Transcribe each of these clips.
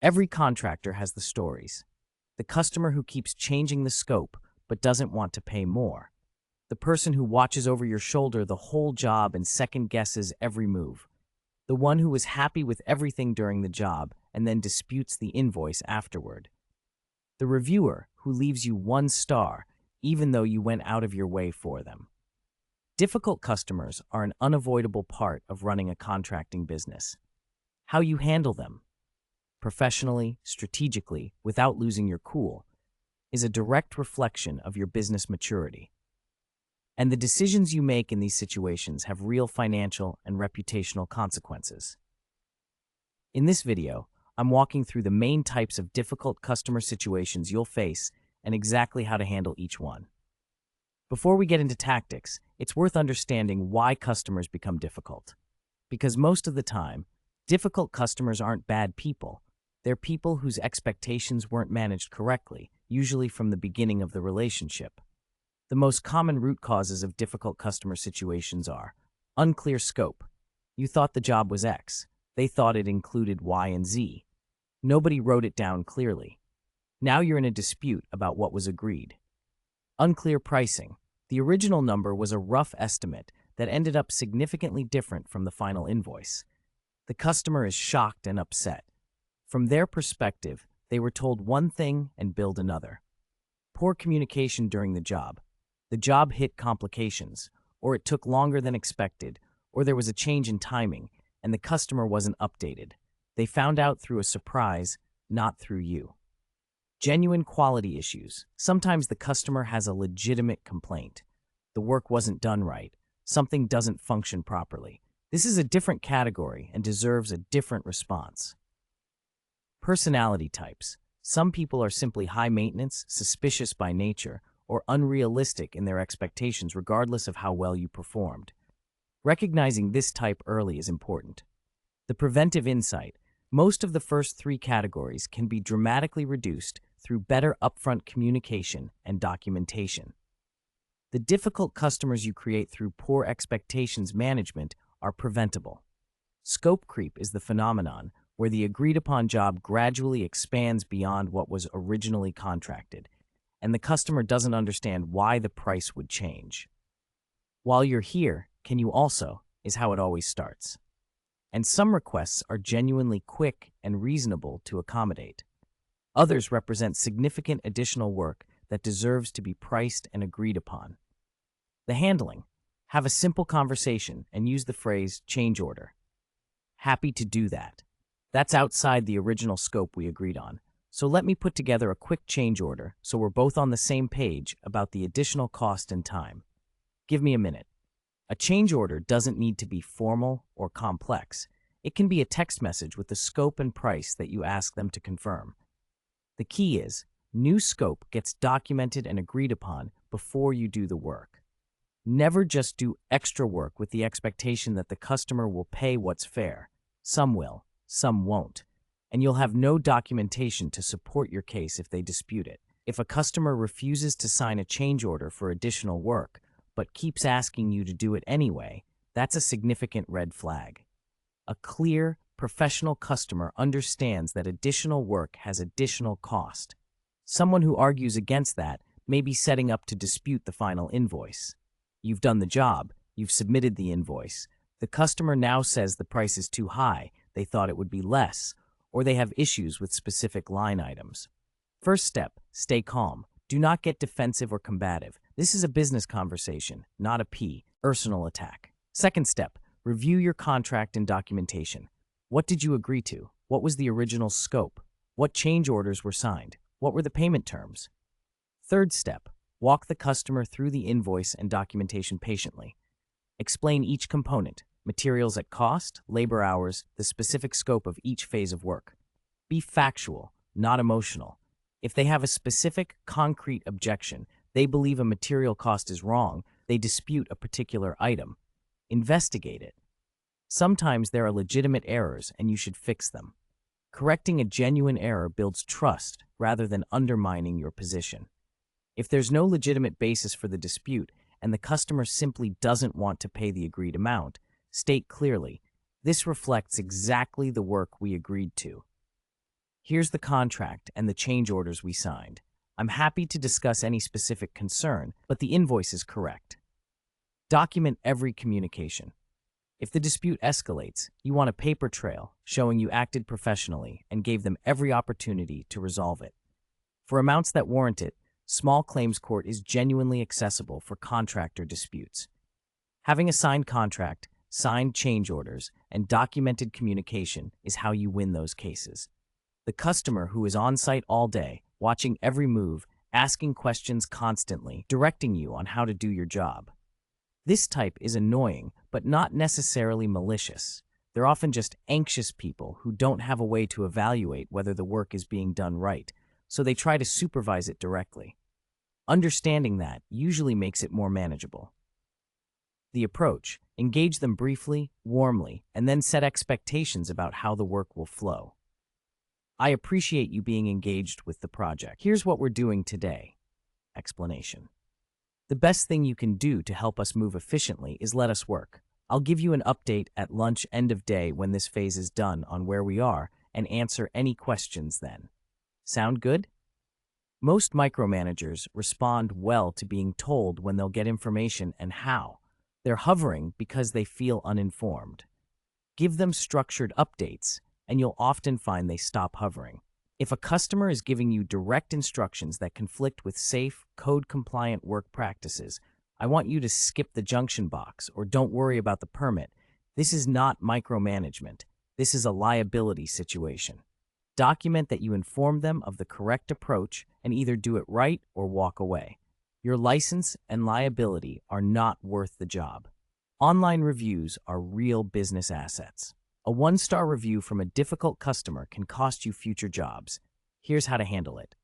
Every contractor has the stories. The customer who keeps changing the scope but doesn't want to pay more. The person who watches over your shoulder the whole job and second guesses every move. The one who was happy with everything during the job and then disputes the invoice afterward. The reviewer who leaves you 1 star even though you went out of your way for them. Difficult customers are an unavoidable part of running a contracting business. How you handle them, professionally, strategically, without losing your cool, is a direct reflection of your business maturity. And the decisions you make in these situations have real financial and reputational consequences. In this video, I'm walking through the main types of difficult customer situations you'll face and exactly how to handle each one. Before we get into tactics, it's worth understanding why customers become difficult. Because most of the time, difficult customers aren't bad people. They're people whose expectations weren't managed correctly, usually from the beginning of the relationship. The most common root causes of difficult customer situations are unclear scope. You thought the job was X. They thought it included Y and Z. Nobody wrote it down clearly. Now you're in a dispute about what was agreed. Unclear pricing. The original number was a rough estimate that ended up significantly different from the final invoice. The customer is shocked and upset. From their perspective, they were told one thing and billed another. Poor communication during the job. The job hit complications, or it took longer than expected, or there was a change in timing, and the customer wasn't updated. They found out through a surprise, not through you. Genuine quality issues. Sometimes the customer has a legitimate complaint. The work wasn't done right. Something doesn't function properly. This is a different category and deserves a different response. Personality types. Some people are simply high maintenance, suspicious by nature, or unrealistic in their expectations regardless of how well you performed. Recognizing this type early is important. The preventive insight. Most of the first 3 categories can be dramatically reduced through better upfront communication and documentation. The difficult customers you create through poor expectations management are preventable. Scope creep is the phenomenon where the agreed-upon job gradually expands beyond what was originally contracted, and the customer doesn't understand why the price would change. While you're here, can you also, is how it always starts. And some requests are genuinely quick and reasonable to accommodate. Others represent significant additional work that deserves to be priced and agreed upon. The handling. Have a simple conversation and use the phrase change order. Happy to do that. That's outside the original scope we agreed on. So let me put together a quick change order so we're both on the same page about the additional cost and time. Give me a minute. A change order doesn't need to be formal or complex. It can be a text message with the scope and price that you ask them to confirm. The key is, new scope gets documented and agreed upon before you do the work. Never just do extra work with the expectation that the customer will pay what's fair. Some will, some won't. And you'll have no documentation to support your case if they dispute it. If a customer refuses to sign a change order for additional work, but keeps asking you to do it anyway, that's a significant red flag. A clear, professional customer understands that additional work has additional cost. Someone who argues against that may be setting up to dispute the final invoice. You've done the job, you've submitted the invoice. The customer now says the price is too high, they thought it would be less, or they have issues with specific line items. First step, stay calm. Do not get defensive or combative. This is a business conversation, not a personal attack. Second step, review your contract and documentation. What did you agree to? What was the original scope? What change orders were signed? What were the payment terms? Third step, walk the customer through the invoice and documentation patiently. Explain each component, materials at cost, labor hours, the specific scope of each phase of work. Be factual, not emotional. If they have a specific, concrete objection, they believe a material cost is wrong, they dispute a particular item, investigate it. Sometimes there are legitimate errors and you should fix them. Correcting a genuine error builds trust rather than undermining your position. If there's no legitimate basis for the dispute and the customer simply doesn't want to pay the agreed amount, state clearly, this reflects exactly the work we agreed to. Here's the contract and the change orders we signed. I'm happy to discuss any specific concern, but the invoice is correct. Document every communication. If the dispute escalates, you want a paper trail showing you acted professionally and gave them every opportunity to resolve it. For amounts that warrant it, small claims court is genuinely accessible for contractor disputes. Having a signed contract, signed change orders, and documented communication is how you win those cases. The customer who is on site all day, watching every move, asking questions constantly, directing you on how to do your job. This type is annoying, but not necessarily malicious. They're often just anxious people who don't have a way to evaluate whether the work is being done right, so they try to supervise it directly. Understanding that usually makes it more manageable. The approach: engage them briefly, warmly, and then set expectations about how the work will flow. I appreciate you being engaged with the project. Here's what we're doing today. Explanation. The best thing you can do to help us move efficiently is let us work. I'll give you an update at lunch end of day when this phase is done on where we are and answer any questions then. Sound good? Most micromanagers respond well to being told when they'll get information and how. They're hovering because they feel uninformed. Give them structured updates, and you'll often find they stop hovering. If a customer is giving you direct instructions that conflict with safe, code-compliant work practices, I want you to skip the junction box or don't worry about the permit. This is not micromanagement. This is a liability situation. Document that you inform them of the correct approach and either do it right or walk away. Your license and liability are not worth the job. Online reviews are real business assets. A one-star review from a difficult customer can cost you future jobs. Here's how to handle it.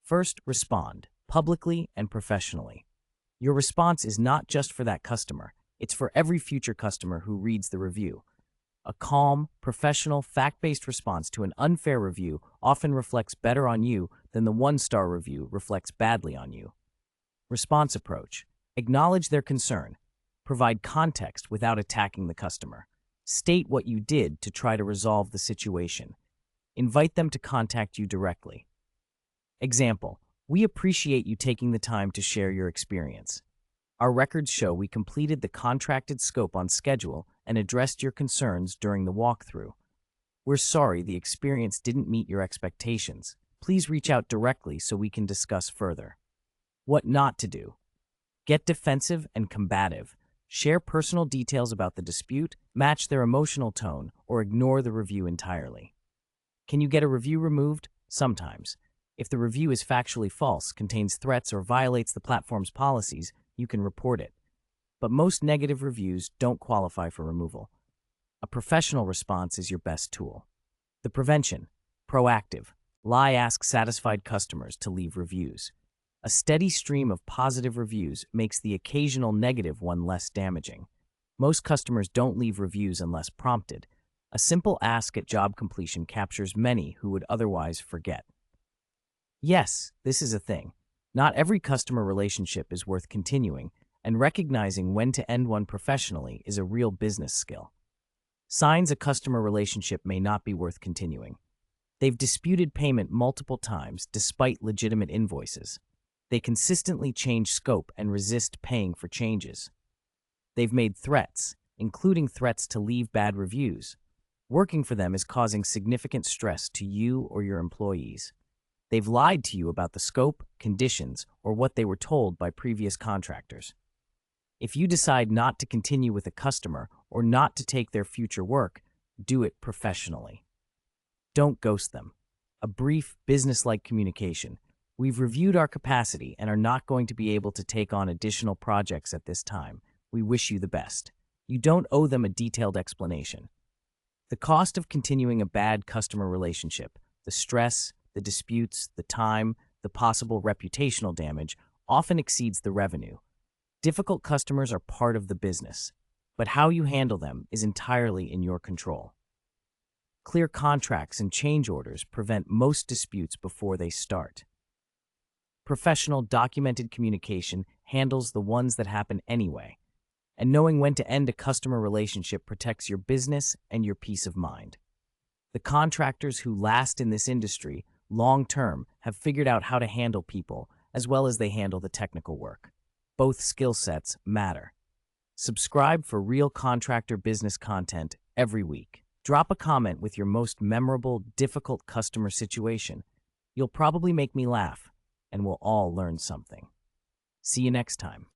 First, respond publicly and professionally. Your response is not just for that customer. It's for every future customer who reads the review. A calm, professional, fact-based response to an unfair review often reflects better on you than the one-star review reflects badly on you. Response approach: acknowledge their concern. Provide context without attacking the customer. State what you did to try to resolve the situation. Invite them to contact you directly. Example: we appreciate you taking the time to share your experience. Our records show we completed the contracted scope on schedule and addressed your concerns during the walkthrough. We're sorry the experience didn't meet your expectations. Please reach out directly so we can discuss further. What not to do: get defensive and combative. Share personal details about the dispute, match their emotional tone, or ignore the review entirely. Can you get a review removed? Sometimes. If the review is factually false, contains threats, or violates the platform's policies, you can report it. But most negative reviews don't qualify for removal. A professional response is your best tool. The prevention: proactive. Ask satisfied customers to leave reviews. A steady stream of positive reviews makes the occasional negative one less damaging. Most customers don't leave reviews unless prompted. A simple ask at job completion captures many who would otherwise forget. Yes, this is a thing. Not every customer relationship is worth continuing, and recognizing when to end one professionally is a real business skill. Signs a customer relationship may not be worth continuing. They've disputed payment multiple times despite legitimate invoices. They consistently change scope and resist paying for changes. They've made threats, including threats to leave bad reviews. Working for them is causing significant stress to you or your employees. They've lied to you about the scope, conditions, or what they were told by previous contractors. If you decide not to continue with a customer or not to take their future work, do it professionally. Don't ghost them. A brief, business-like communication: we've reviewed our capacity and are not going to be able to take on additional projects at this time. We wish you the best. You don't owe them a detailed explanation. The cost of continuing a bad customer relationship, the stress, the disputes, the time, the possible reputational damage, often exceeds the revenue. Difficult customers are part of the business, but how you handle them is entirely in your control. Clear contracts and change orders prevent most disputes before they start. Professional, documented communication handles the ones that happen anyway, and knowing when to end a customer relationship protects your business and your peace of mind. The contractors who last in this industry long term have figured out how to handle people as well as they handle the technical work. Both skill sets matter. Subscribe for real contractor business content every week. Drop a comment with your most memorable, difficult customer situation. You'll probably make me laugh, and we'll all learn something. See you next time.